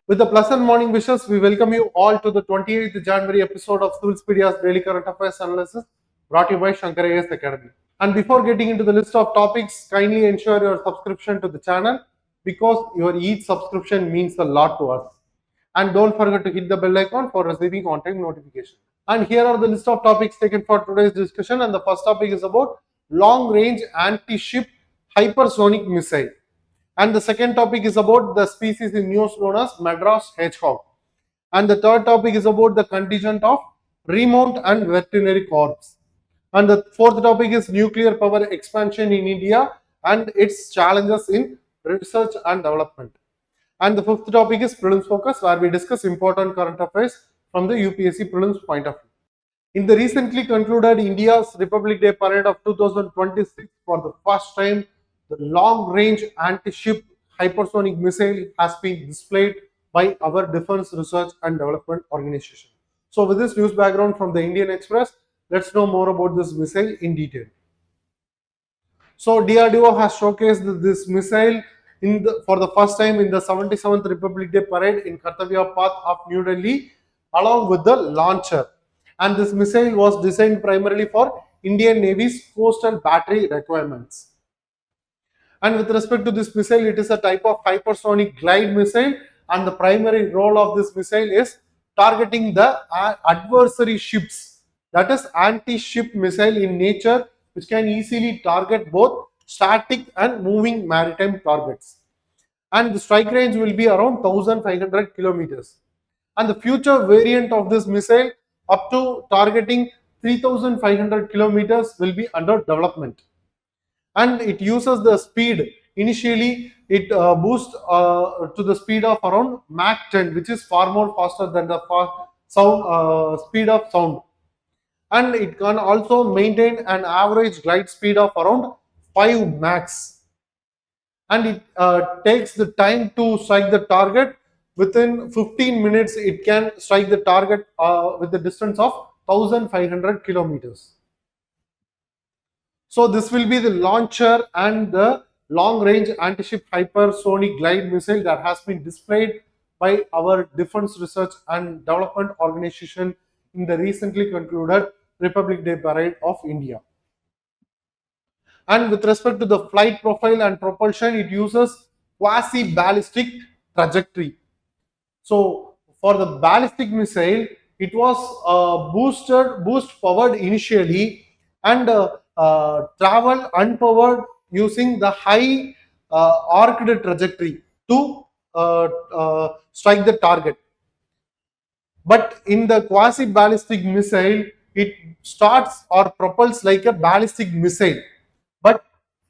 With the pleasant morning wishes, we welcome you all to the 28th January episode of Civilspedia's Daily Current Affairs Analysis, brought to you by ShankarIASAcademy. And before getting into the list of topics, kindly ensure your subscription to the channel because your each subscription means a lot to us. And don't forget to hit the bell icon for receiving on-time notification. And here are the list of topics taken for today's discussion. And the first topic is about long-range anti-ship hypersonic missile. And the second topic is about the species in news known as Madras Hedgehog. And the third topic is about the contingent of Remount and Veterinary Corps. And the fourth topic is nuclear power expansion in India and its challenges in research and development. And the fifth topic is Prelims Focus, where we discuss important current affairs from the UPSC Prelims point of view. In the recently concluded India's Republic Day Parade of 2026, for the first time, the long-range anti-ship hypersonic missile has been displayed by our Defense Research and Development Organization. So with this news background from the Indian Express, let's know more about this missile in detail. So DRDO has showcased this missile for the first time in the 77th Republic Day Parade in Kartavya Path of New Delhi, along with the launcher. And this missile was designed primarily for Indian Navy's coastal battery requirements. And with respect to this missile, it is a type of hypersonic glide missile, and the primary role of this missile is targeting the adversary ships. That is anti-ship missile in nature, which can easily target both static and moving maritime targets. And the strike range will be around 1500 kilometers. And the future variant of this missile, up to targeting 3500 kilometers, will be under development. And it uses the speed. Initially, it boosts to the speed of around Mach 10, which is far more faster than the speed of sound. And it can also maintain an average glide speed of around 5 Machs. And it takes the time to strike the target. Within 15 minutes, it can strike the target with the distance of 1500 kilometers. So this will be the launcher and the long-range anti-ship hypersonic glide missile that has been displayed by our Defense Research and Development Organization in the recently concluded Republic Day Parade of India. And with respect to the flight profile and propulsion, it uses quasi-ballistic trajectory. So for the ballistic missile, it was boost powered initially and travel unpowered using the high arced trajectory to strike the target. But in the quasi-ballistic missile, it starts or propels like a ballistic missile, but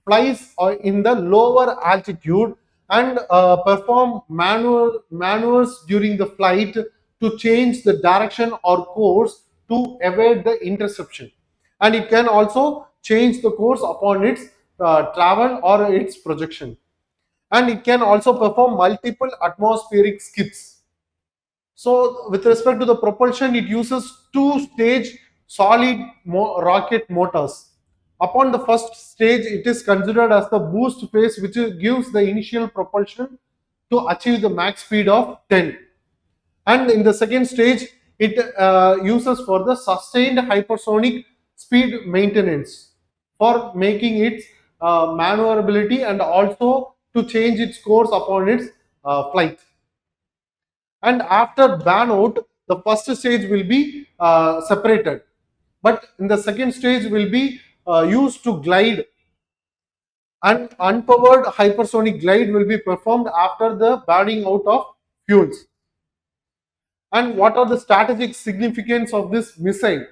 flies in the lower altitude and perform maneuvers during the flight to change the direction or course to evade the interception. And it can also change the course upon its travel or its projection. And it can also perform multiple atmospheric skips. So with respect to the propulsion, it uses two-stage solid rocket motors. Upon the first stage, it is considered as the boost phase, which gives the initial propulsion to achieve the max speed of 10. And in the second stage, it uses for the sustained hypersonic speed maintenance for making its maneuverability and also to change its course upon its flight. And after burnout, the first stage will be separated, but in the second stage will be used to glide, and unpowered hypersonic glide will be performed after the burning out of fuels. And what are the strategic significance of this missile?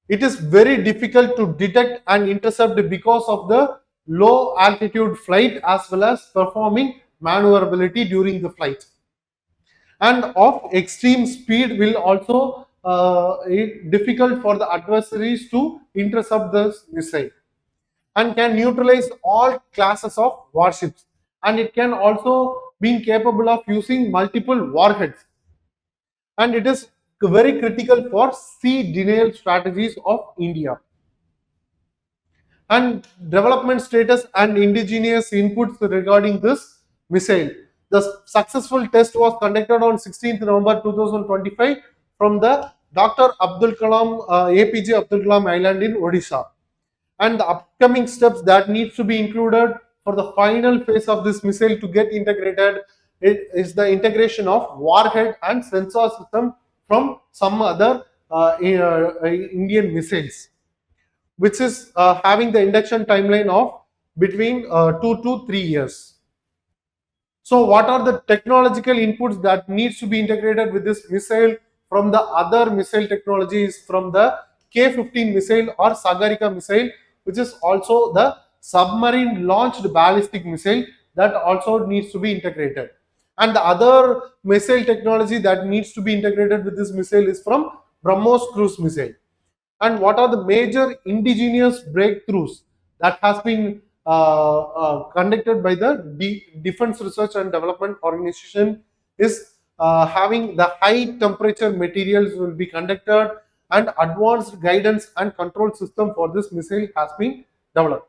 It is very difficult to detect and intercept because of the low altitude flight as well as performing maneuverability during the flight. And of extreme speed will also difficult for the adversaries to intercept this missile, and can neutralize all classes of warships. And it can also be capable of using multiple warheads. And it is very critical for sea denial strategies of India. And development status and indigenous inputs regarding this missile. The successful test was conducted on 16th November 2025 from the Dr. Abdul Kalam, APJ Abdul Kalam Island in Odisha. And the upcoming steps that needs to be included for the final phase of this missile to get integrated, it is the integration of warhead and sensor system from some other Indian missiles, which is having the induction timeline of between 2 to 3 years. So what are the technological inputs that needs to be integrated with this missile from the other missile technologies, from the K-15 missile or Sagarika missile, which is also the submarine launched ballistic missile, that also needs to be integrated. And the other missile technology that needs to be integrated with this missile is from BrahMos cruise missile. And what are the major indigenous breakthroughs that has been conducted by the Defense Research and Development Organization is having the high temperature materials will be conducted, and advanced guidance and control system for this missile has been developed.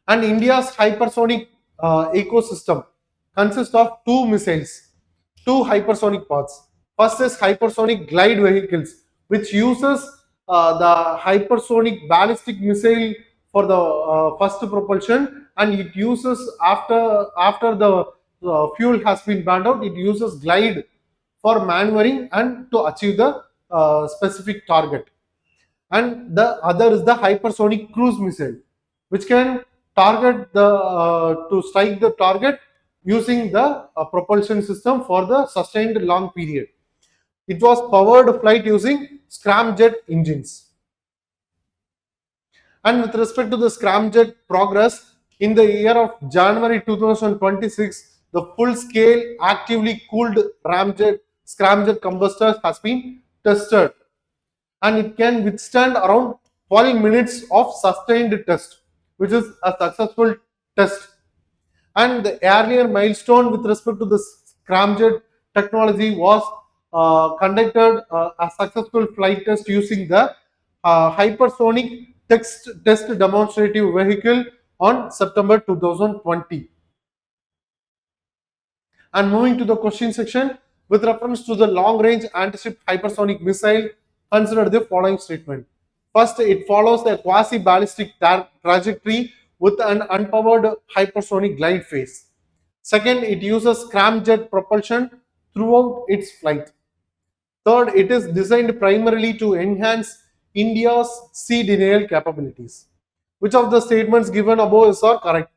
And India's hypersonic ecosystem consists of two missiles, two hypersonic parts. First is hypersonic glide vehicles, which uses the hypersonic ballistic missile for the first propulsion, and it uses after the fuel has been burned out, it uses glide for maneuvering and to achieve the specific target. And the other is the hypersonic cruise missile, which can target the to strike the target using the propulsion system for the sustained long period. It was powered flight using scramjet engines. And with respect to the scramjet progress, in the year of January 2026, the full-scale actively cooled scramjet combustors has been tested, and it can withstand around 12 minutes of sustained test, which is a successful test. And the earlier milestone with respect to the scramjet technology was conducted a successful flight test using the hypersonic test demonstrative vehicle on September 2020. And moving to the question section, with reference to the long-range anti-ship hypersonic missile, consider the following statement. First, it follows a quasi-ballistic trajectory with an unpowered hypersonic glide phase. Second, it uses scramjet propulsion throughout its flight. Third, it is designed primarily to enhance India's sea denial capabilities. Which of the statements given above are correct?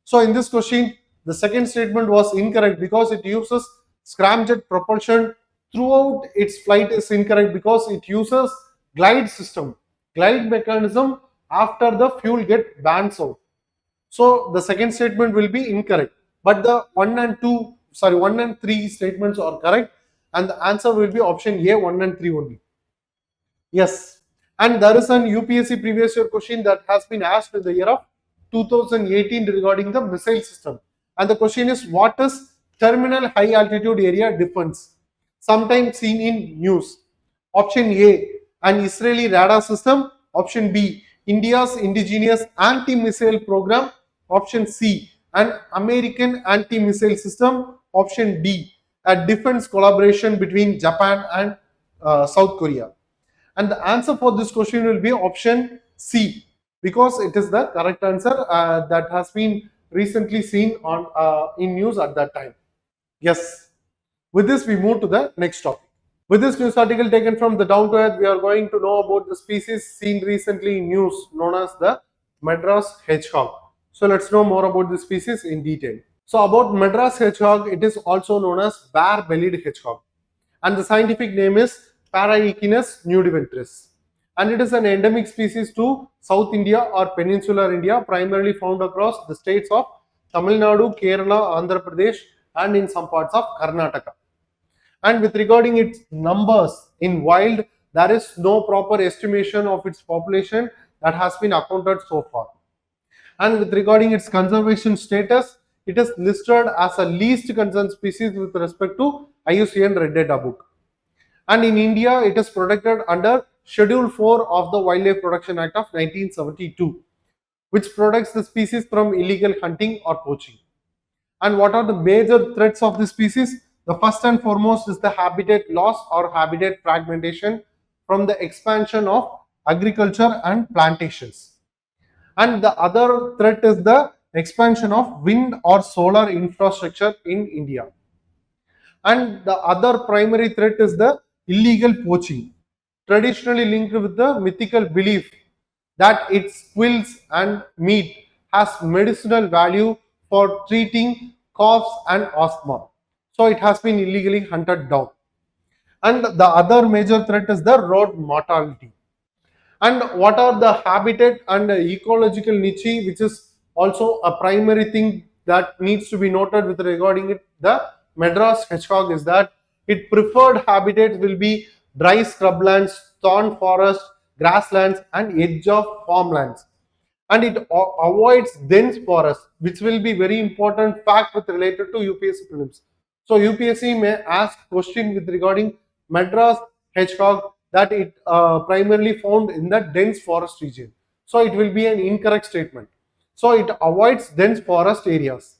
So in this question, the second statement was incorrect because it uses scramjet propulsion throughout its flight is incorrect because it uses glide mechanism after the fuel get burns out. So the second statement will be incorrect, but the 1 and 3 statements are correct, and the answer will be option A, 1 and 3 only. Yes, and there is an UPSC previous year question that has been asked in the year of 2018 regarding the missile system, and the question is, what is terminal high altitude area defense? Sometimes seen in news. Option A, an Israeli radar system. Option B, India's indigenous anti-missile program. Option C, an American anti-missile system. Option D, a defense collaboration between Japan and South Korea. And the answer for this question will be option C, because it is the correct answer that has been recently seen on in news at that time. Yes. With this, we move to the next topic. With this news article taken from the Down to Earth, we are going to know about the species seen recently in news known as the Madras Hedgehog. So let's know more about the species in detail. So about Madras Hedgehog, it is also known as bare-bellied hedgehog, and the scientific name is Paraechinus nudiventris, and it is an endemic species to South India or Peninsular India, primarily found across the states of Tamil Nadu, Kerala, Andhra Pradesh, and in some parts of Karnataka. And with regarding its numbers in wild, there is no proper estimation of its population that has been accounted so far. And with regarding its conservation status, it is listed as a least concern species with respect to IUCN Red Data Book. And in India, it is protected under Schedule 4 of the Wildlife Protection Act of 1972, which protects the species from illegal hunting or poaching. And what are the major threats of this species? The first and foremost is the habitat loss or habitat fragmentation from the expansion of agriculture and plantations. And the other threat is the expansion of wind or solar infrastructure in India. And the other primary threat is the illegal poaching, traditionally linked with the mythical belief that its quills and meat has medicinal value for treating coughs and asthma. So it has been illegally hunted down. And the other major threat is the road mortality. And what are the habitat and ecological niche, which is also a primary thing that needs to be noted with regarding it, the Madras hedgehog, is that its preferred habitat will be dry scrublands, thorn forest, grasslands and edge of farmlands, and it avoids dense forest, which will be very important fact with related to UPSC prelims. So UPSC may ask question with regarding Madras hedgehog that it primarily found in the dense forest region. So it will be an incorrect statement. So it avoids dense forest areas.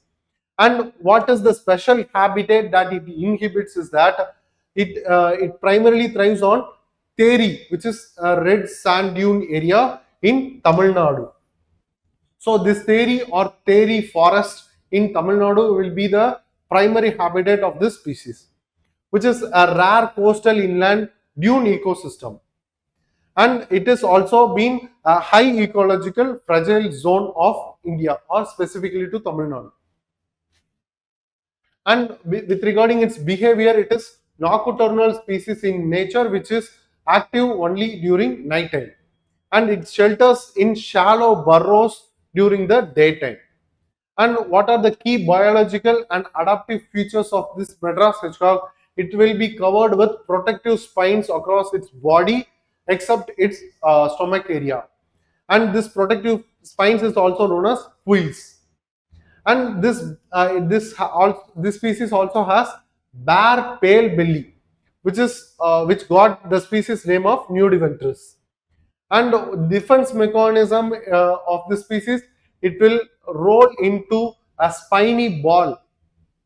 And what is the special habitat that it inhibits is that it primarily thrives on Teri, which is a red sand dune area in Tamil Nadu. So this Teri forest in Tamil Nadu will be the primary habitat of this species, which is a rare coastal inland dune ecosystem. And it is also been a high ecological fragile zone of India, or specifically to Tamil Nadu. And with regarding its behavior, it is nocturnal species in nature, which is active only during night time, and it shelters in shallow burrows during the daytime. And what are the key biological and adaptive features of this Madras hedgehog? It will be covered with protective spines across its body except its stomach area, and this protective spines is also known as quills. And this species also has bare pale belly, which got the species name of nudiventris. And defense mechanism of this species, it will roll into a spiny ball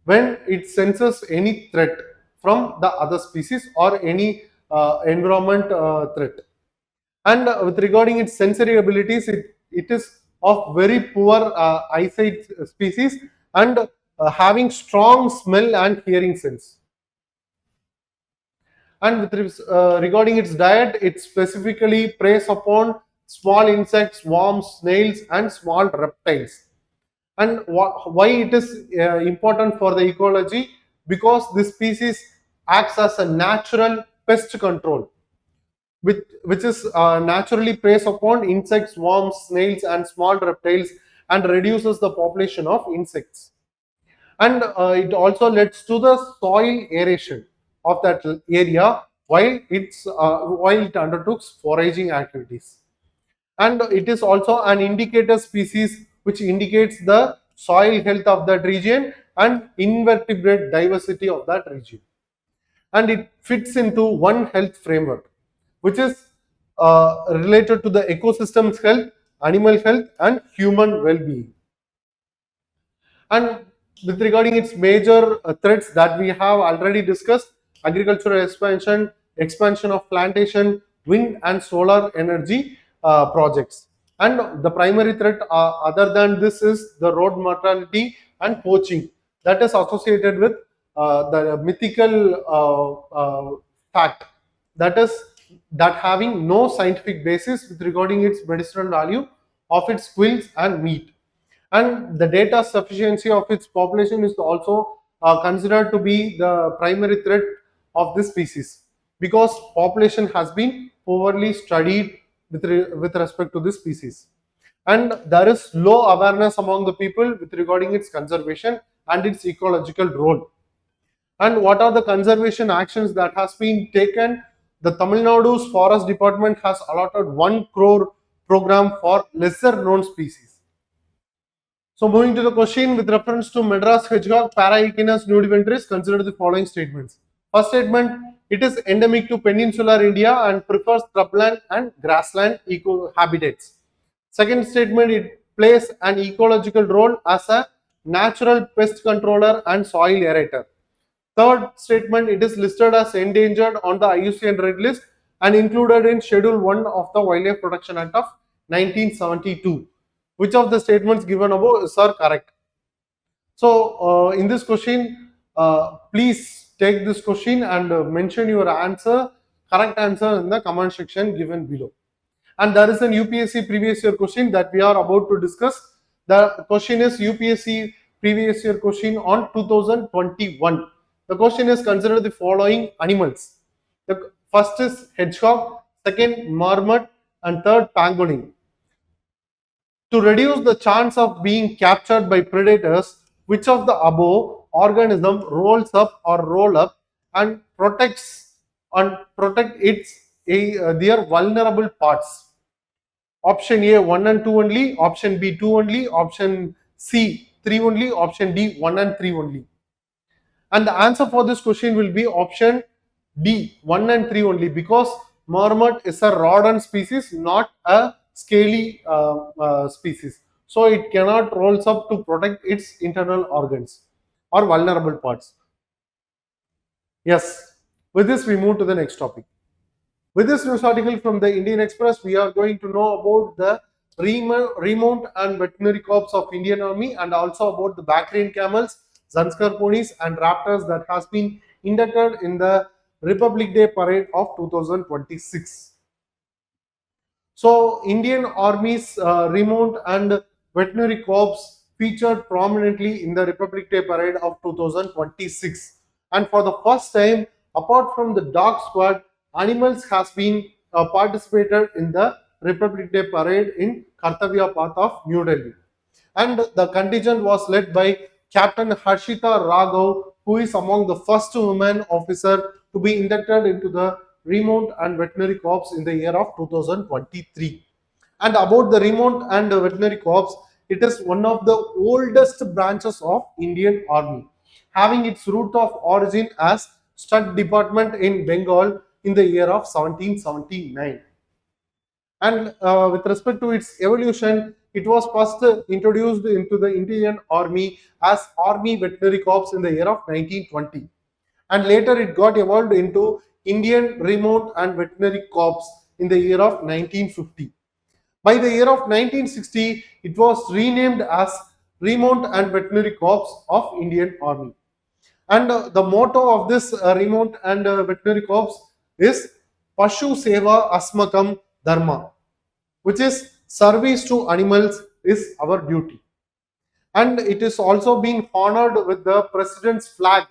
when it senses any threat from the other species or any environment threat. And with regarding its sensory abilities, it is of very poor eyesight species, and having strong smell and hearing sense. And regarding its diet, it specifically preys upon small insects, worms, snails and small reptiles. And why it is important for the ecology? Because this species acts as a natural pest control, which is naturally preys upon insects, worms, snails and small reptiles, and reduces the population of insects. And it also leads to the soil aeration of that area while it undertakes foraging activities. And it is also an indicator species which indicates the soil health of that region and invertebrate diversity of that region. And it fits into one health framework, which is related to the ecosystem's health, animal health and human well-being. And with regarding its major threats that we have already discussed: agricultural expansion of plantation, wind and solar energy projects. And the primary threat other than this is the road mortality and poaching that is associated with the mythical fact, that is that having no scientific basis with regarding its medicinal value of its quills and meat. And the data sufficiency of its population is also considered to be the primary threat of this species, because population has been poorly studied with respect to this species, and there is low awareness among the people with regarding its conservation and its ecological role. And what are the conservation actions that has been taken? The Tamil Nadu's forest department has allotted 1 crore program for lesser known species. So moving to the question, with reference to Madras hedgehog, Paraechinus nudiventris, consider the following statements. First statement: it is endemic to Peninsular India and prefers scrubland and grassland eco habitats. Second statement: it plays an ecological role as a natural pest controller and soil aerator. Third statement, it is listed as endangered on the IUCN Red List and included in Schedule 1 of the Wildlife Protection Act of 1972. Which of the statements given above are correct? So, in this question, please take this question and mention your answer, correct answer in the comment section given below. And there is an UPSC previous year question that we are about to discuss. The question is UPSC previous year question on 2021. The question is consider the following animals. The first is hedgehog, second marmot, and third pangolin. To reduce the chance of being captured by predators, which of the above organism rolls up or roll up and protect their vulnerable parts? Option A 1 and 2 only, option B 2 only, option C 3 only, option D 1 and 3 only. And the answer for this question will be option D 1 and 3 only, because marmot is a rodent species, not a scaly species. So it cannot rolls up to protect its internal organs or vulnerable parts. Yes, with this we move to the next topic. With this news article from the Indian Express, we are going to know about the Remount and Veterinary Corps of Indian Army, and also about the Bactrian camels, Zanskar ponies and raptors that has been inducted in the Republic Day Parade of 2026. So, Indian Army's Remount and Veterinary Corps featured prominently in the Republic Day Parade of 2026. And for the first time, apart from the dog squad, animals has been participated in the Republic Day Parade in Kartavya Path of New Delhi. And the contingent was led by Captain Harshita Raghav, who is among the first women officer to be inducted into the Remount and Veterinary Corps in the year of 2023. And about the Remount and Veterinary Corps, it is one of the oldest branches of Indian Army, having its root of origin as Stud Department in Bengal in the year of 1779. And with respect to its evolution, it was first introduced into the Indian Army as Army Veterinary Corps in the year of 1920. And later it got evolved into Indian Remount and Veterinary Corps in the year of 1950. By the year of 1960, it was renamed as Remount and Veterinary Corps of Indian Army. And the motto of this Remount and Veterinary Corps is Pashu Seva Asmakam Dharma, which is service to animals is our duty. And it is also being honored with the President's flag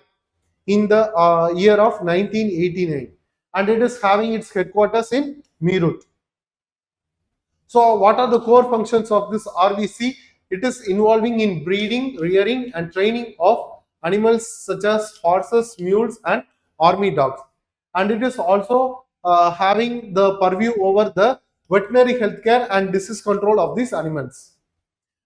in the year of 1989. And it is having its headquarters in Meerut. So what are the core functions of this RVC? It is involving in breeding, rearing and training of animals such as horses, mules and army dogs. And it is also having the purview over the veterinary healthcare and disease control of these animals.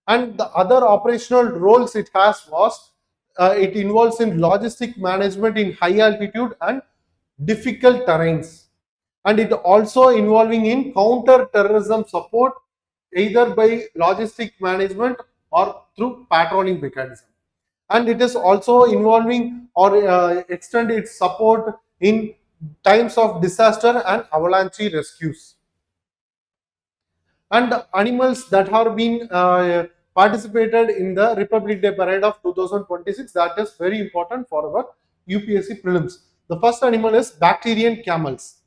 And the other operational roles it has was it involves in logistic management in high altitude and difficult terrains. And it also involving in counter terrorism support, either by logistic management or through patrolling mechanism. And it is also involving or extend its support in times of disaster and avalanche rescues. And animals that have been participated in the Republic Day Parade of 2026, that is very important for our UPSC Prelims. The first animal is Bactrian camels.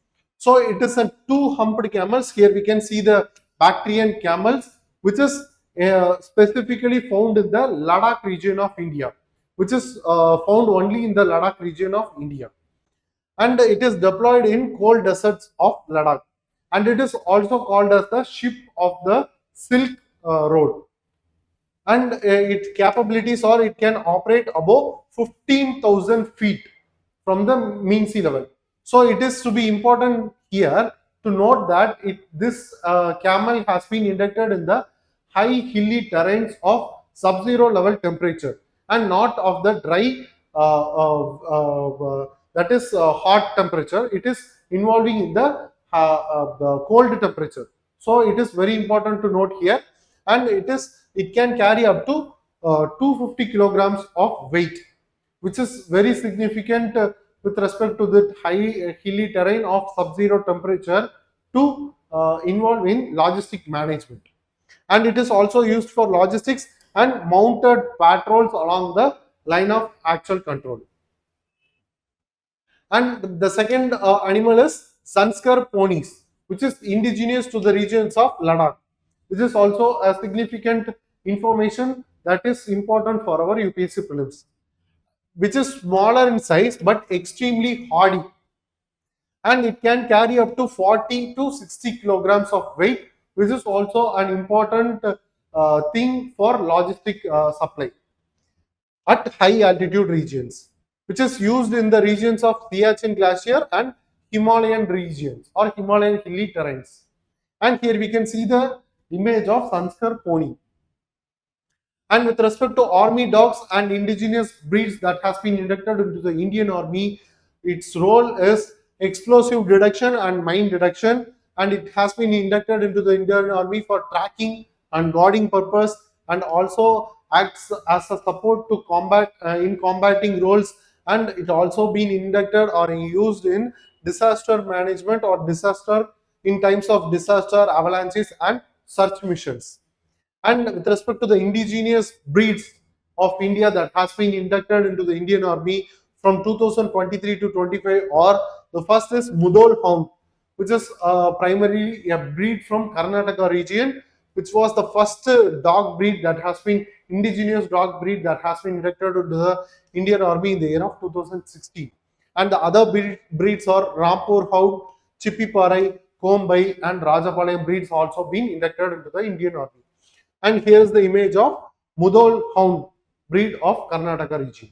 So it is a two-humped camels. Here we can see the Bactrian camels, which is specifically found in the Ladakh region of India, which is found only in the Ladakh region of India. And it is deployed in cold deserts of Ladakh. And it is also called as the ship of the Silk Road. And its capabilities are it can operate above 15,000 feet from the mean sea level. So it is to be important here to note that this camel has been inducted in the high hilly terrains of sub-zero level temperature and not of the dry that is hot temperature. It is involving in the cold temperature. So it is very important to note here, and it can carry up to 250 kilograms of weight, which is very significant with respect to the high hilly terrain of sub-zero temperature to involve in logistic management. And it is also used for logistics and mounted patrols along the line of actual control. And the second animal is Sanskar ponies, which is indigenous to the regions of Ladakh. This is also a significant information that is important for our UPSC prelims, which is smaller in size but extremely hardy, and it can carry up to 40 to 60 kilograms of weight, which is also an important thing for logistic supply at high altitude regions, which is used in the regions of Siachen Glacier and Himalayan regions or Himalayan hilly terrains. And here we can see the image of Sanskar pony. And with respect to army dogs and indigenous breeds that has been inducted into the Indian Army, its role is explosive detection and mine detection, and it has been inducted into the Indian Army for tracking and guarding purpose, and also acts as a support to combat in combating roles, and it also been inducted or used in disaster management or disaster in times of disaster, avalanches and search missions. And with respect to the indigenous breeds of India that has been inducted into the Indian Army from 2023 to 25, or the first is Mudol Hound, which is primarily a breed from Karnataka region, which was the first dog breed that has been indigenous dog breed that has been inducted into the Indian Army in the year of 2016. And the other breeds are Rampur Hound, Chippiparai, Kombai and Rajapalayam breeds also been inducted into the Indian Army. And here is the image of Mudol Hound breed of Karnataka region.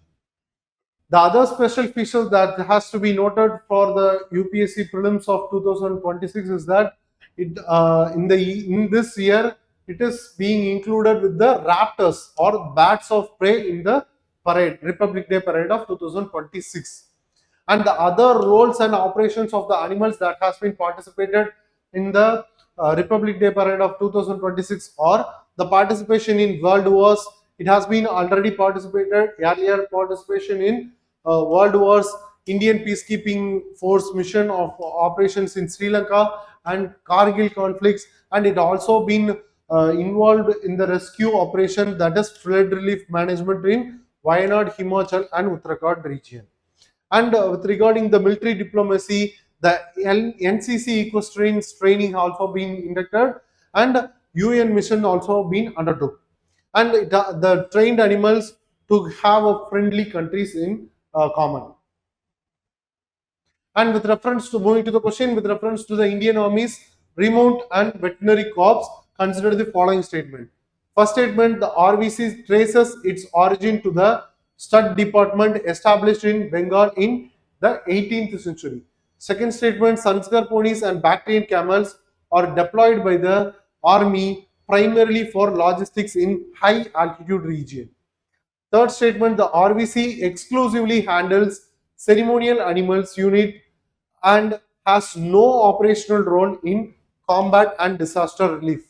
The other special feature that has to be noted for the UPSC prelims of 2026 is that in this year it is being included with the raptors or bats of prey in the parade, Republic Day parade of 2026. And the other roles and operations of the animals that has been participated in the Republic Day parade of 2026 or the participation in world wars. It has been already participated earlier participation in world wars, Indian peacekeeping force mission of operations in Sri Lanka and Kargil conflicts, and it also been involved in the rescue operation, that is flood relief management in Wayanad, Himachal and Uttarakhand region. And with regarding the military diplomacy, the NCC equestrian training also been inducted, and UN mission also been undertook. And the trained animals to have a friendly countries in common. And with reference to moving to the question, with reference to the Indian Army's Remount and Veterinary Corps, consider the following statement. First statement, the RVC traces its origin to the stud department established in Bengal in the 18th century. Second statement, Sanskar ponies and Bactrian camels are deployed by the army primarily for logistics in high altitude region. Third statement, the RVC exclusively handles ceremonial animals unit and has no operational role in combat and disaster relief.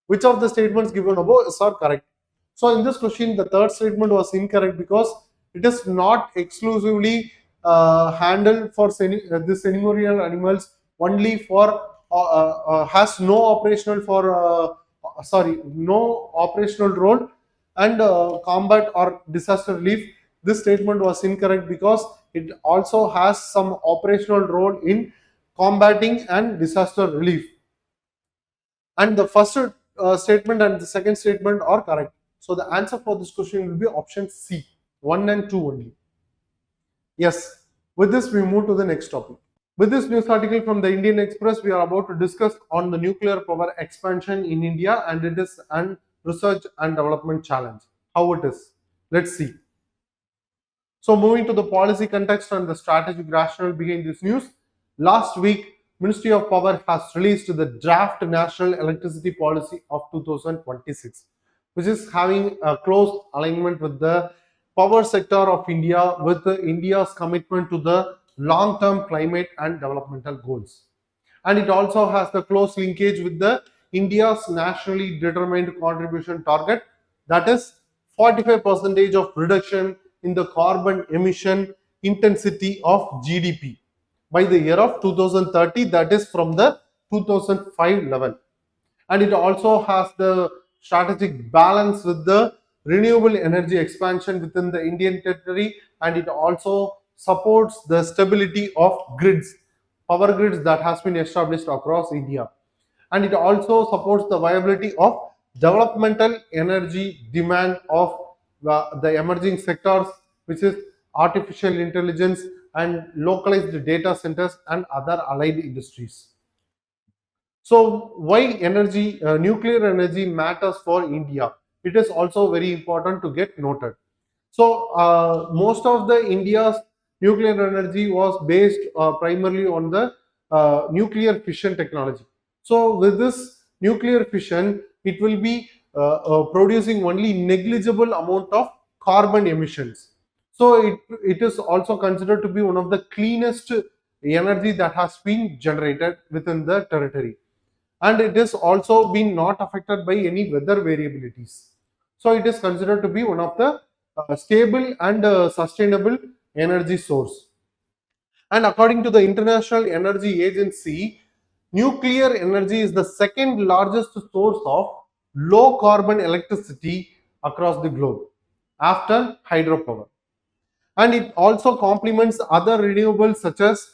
Which of the statements given above are correct? So in this question, the third statement was incorrect because it is not exclusively handled for the ceremonial animals, only for has no operational for no operational role and combat or disaster relief. This statement was incorrect because it also has some operational role in combating and disaster relief. And the first statement and the second statement are correct. So the answer for this question will be option C, 1 and 2 only. Yes, with this we move to the next topic. With this news article from the Indian Express, we are about to discuss on the nuclear power expansion in India, and it is an research and development challenge. How it is? Let's see. So moving to the policy context and the strategic rationale behind this news. Last week, Ministry of Power has released the draft National Electricity Policy of 2026, which is having a close alignment with the power sector of India, with India's commitment to the long-term climate and developmental goals. And it also has the close linkage with the India's nationally determined contribution target, that is 45% of reduction in the carbon emission intensity of GDP by the year of 2030, that is from the 2005 level. And it also has the strategic balance with the renewable energy expansion within the Indian territory, and it also supports the stability of grids, power grids that has been established across India. And it also supports the viability of developmental energy demand of the emerging sectors, which is artificial intelligence and localized data centers and other allied industries. So why nuclear energy matters for India? It is also very important to get noted. So most of the India's nuclear energy was based primarily on the nuclear fission technology. So with this nuclear fission, it will be producing only negligible amount of carbon emissions. So it is also considered to be one of the cleanest energy that has been generated within the territory, and it is also been not affected by any weather variabilities. So it is considered to be one of the stable and sustainable energy source. And according to the International Energy Agency, nuclear energy is the second largest source of low carbon electricity across the globe after hydropower. And it also complements other renewables, such as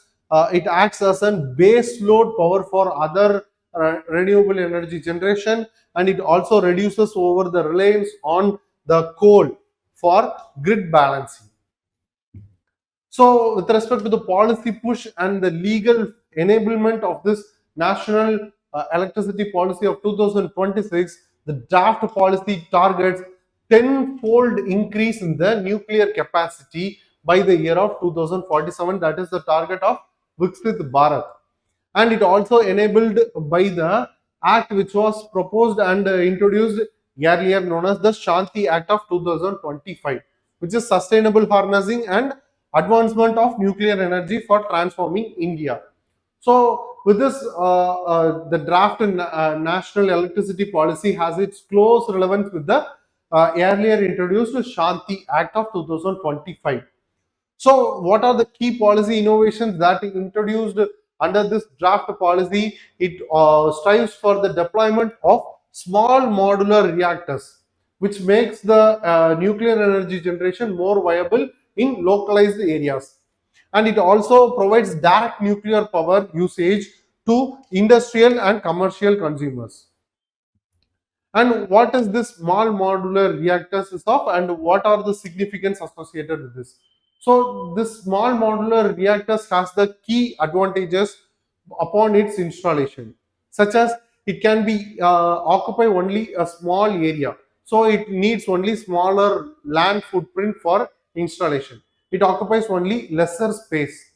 it acts as a base load power for other renewable energy generation, and it also reduces over the reliance on the coal for grid balancing. So with respect to the policy push and the legal enablement of this national electricity policy of 2026, the draft policy targets tenfold increase in the nuclear capacity by the year of 2047. That is the target of Viksit Bharat. And it also enabled by the act which was proposed and introduced earlier, known as the Shanti Act of 2025, which is sustainable harnessing and advancement of nuclear energy for transforming India. So with this, the draft national electricity policy has its close relevance with the earlier introduced Shanti Act of 2025. So what are the key policy innovations that introduced under this draft policy? It strives for the deployment of small modular reactors, which makes the nuclear energy generation more viable in localized areas. And it also provides direct nuclear power usage to industrial and commercial consumers. And what is this small modular reactors is of, and what are the significance associated with this? So this small modular reactors has the key advantages upon its installation, such as it can be occupy only a small area. So it needs only smaller land footprint for installation. It occupies only lesser space,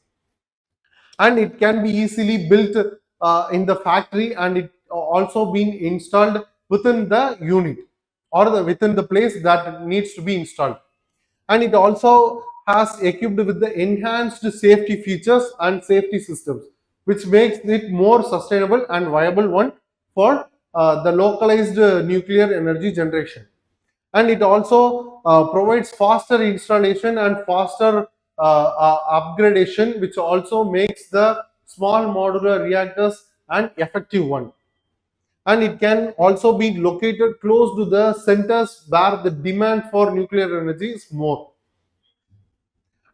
and it can be easily built in the factory, and it also been installed within the unit or within the place that needs to be installed. And it also has equipped with the enhanced safety features and safety systems, which makes it more sustainable and viable one for the localized nuclear energy generation. And it also provides faster installation and faster upgradation, which also makes the small modular reactors an effective one. And it can also be located close to the centers where the demand for nuclear energy is more.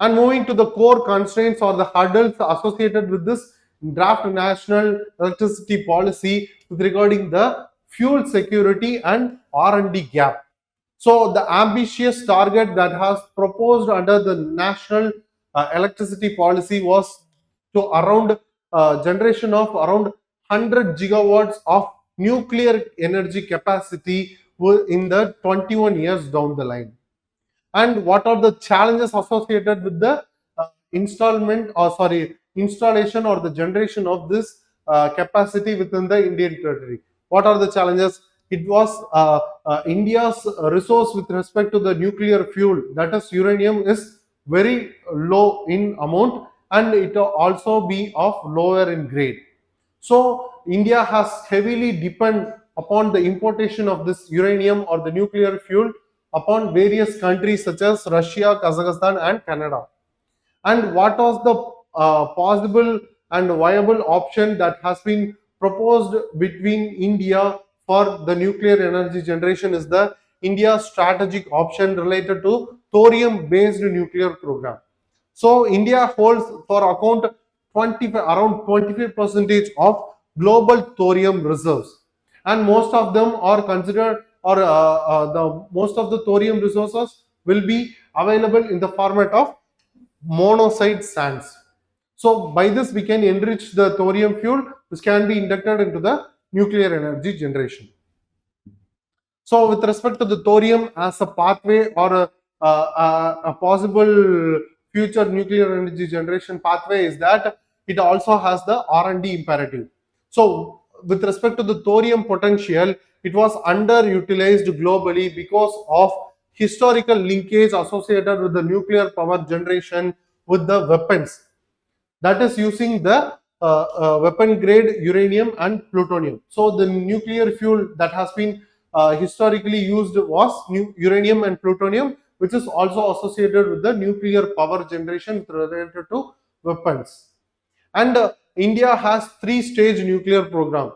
And moving to the core constraints or the hurdles associated with this draft national electricity policy with regarding the fuel security and R&D gap. So the ambitious target that has proposed under the national electricity policy was to around generation of around 100 gigawatts of nuclear energy capacity in the 21 years down the line. And what are the challenges associated with the installation or the generation of this capacity within the Indian territory? What are the challenges? It was India's resource with respect to the nuclear fuel, that is uranium, is very low in amount, and it also be of lower in grade. So India has heavily depend upon the importation of this uranium or the nuclear fuel upon various countries such as Russia, Kazakhstan, and Canada. And what was the possible and viable option that has been proposed between India for the nuclear energy generation is the India strategic option related to thorium based nuclear program. So India holds for account around 25% of global thorium reserves, and most of them are considered, or the most of the thorium resources will be available in the format of monoxide sands. So by this we can enrich the thorium fuel which can be inducted into the nuclear energy generation. So with respect to the thorium as a pathway or a possible future nuclear energy generation pathway is that it also has the R&D imperative. So with respect to the thorium potential, it was underutilized globally because of historical linkage associated with the nuclear power generation with the weapons, that is using the weapon grade uranium and plutonium. So the nuclear fuel that has been historically used was uranium and plutonium, which is also associated with the nuclear power generation related to weapons. And India has three-stage nuclear program.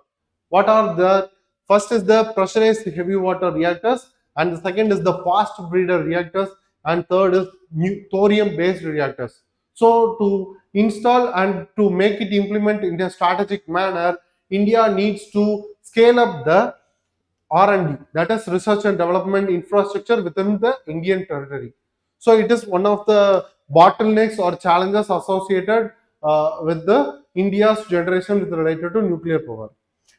What are the first is the pressurized heavy water reactors, and the second is the fast breeder reactors, and third is thorium based reactors. So to install and to make it implement in a strategic manner, India needs to scale up the R&D, that is research and development infrastructure within the Indian territory. So it is one of the bottlenecks or challenges associated with the India's generation with related to nuclear power.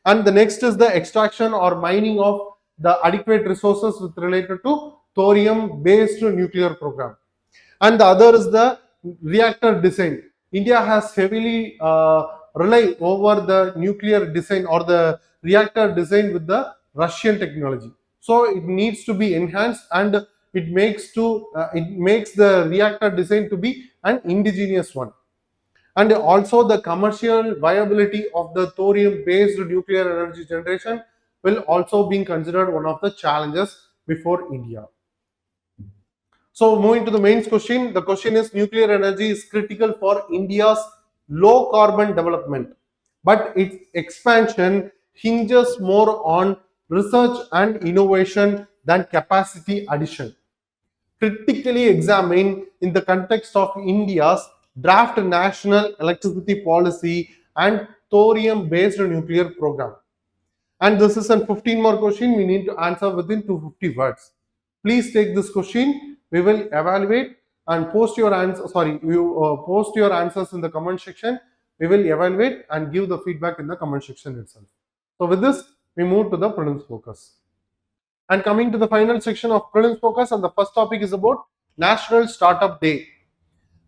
And the next is the extraction or mining of the adequate resources with related to thorium based nuclear program. And the other is the reactor design. India has heavily relied over the nuclear design or the reactor design with the Russian technology. So it needs to be enhanced, and it makes the reactor design to be an indigenous one. And also the commercial viability of the thorium based nuclear energy generation will also be considered one of the challenges before India. So moving to the main question, the question is nuclear energy is critical for India's low carbon development, but its expansion hinges more on research and innovation than capacity addition. Critically examined in the context of India's draft national electricity policy and thorium based nuclear program. And this is a 15 more question we need to answer within 250 words. Please take this question. We will evaluate and post your answers. Post your answers in the comment section. We will evaluate and give the feedback in the comment section itself. So with this, we move to the Prelims Focus. And coming to the final section of Prelims Focus, and the first topic is about National Startup Day.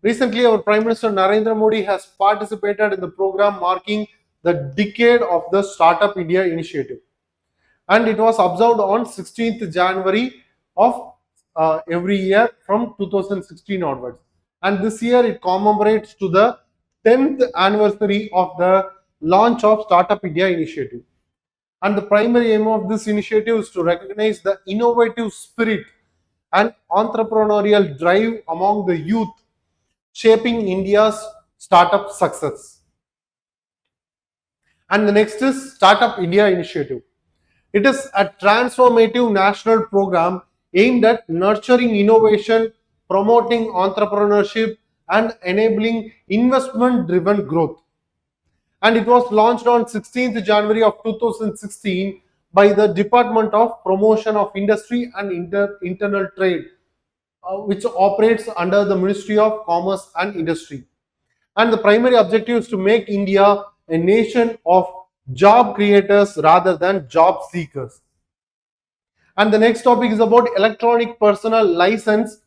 Recently, our Prime Minister Narendra Modi has participated in the program marking the decade of the Startup India initiative. And it was observed on 16th January of every year from 2016 onwards. And this year it commemorates to the 10th anniversary of the launch of Startup India initiative. And the primary aim of this initiative is to recognize the innovative spirit and entrepreneurial drive among the youth, shaping India's startup success. And the next is Startup India initiative. It is a transformative national program aimed at nurturing innovation, promoting entrepreneurship, and enabling investment-driven growth. And it was launched on 16th January of 2016 by the Department of Promotion of Industry and Internal Trade, which operates under the Ministry of Commerce and Industry. And the primary objective is to make India a nation of job creators rather than job seekers. And the next topic is about electronic personal license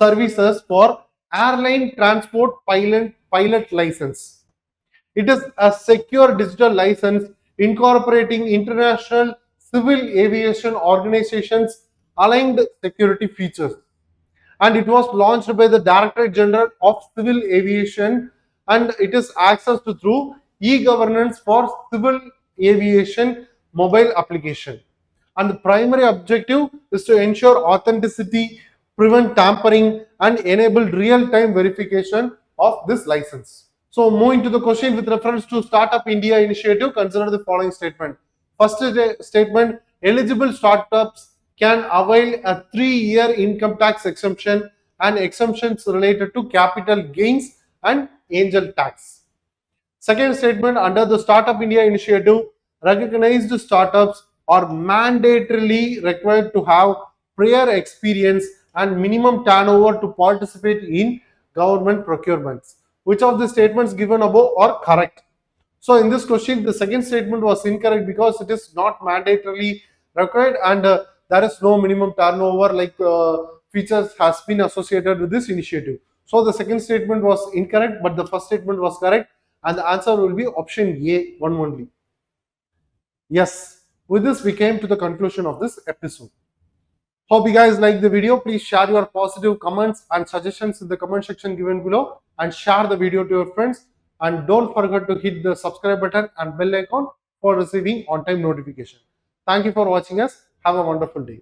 services for airline transport pilot license. It is a secure digital license incorporating international civil aviation organizations aligned security features. And it was launched by the Directorate General of Civil Aviation, and it is accessed through e-governance for civil aviation mobile application. And the primary objective is to ensure authenticity, prevent tampering, and enable real-time verification of this license. So moving to the question with reference to Startup India initiative, consider the following statement. First statement, eligible startups can avail a 3-year income tax exemption and exemptions related to capital gains and angel tax. Second statement, under the Startup India initiative, recognized startups are mandatorily required to have prior experience and minimum turnover to participate in government procurements. Which of the statements given above are correct? So in this question, the second statement was incorrect because it is not mandatorily required, and there is no minimum turnover like features has been associated with this initiative. So the second statement was incorrect, but the first statement was correct, and the answer will be option A, one only. Yes, with this we came to the conclusion of this episode. Hope you guys like the video. Please share your positive comments and suggestions in the comment section given below, and share the video to your friends. And don't forget to hit the subscribe button and bell icon for receiving on-time notification. Thank you for watching us. Have a wonderful day.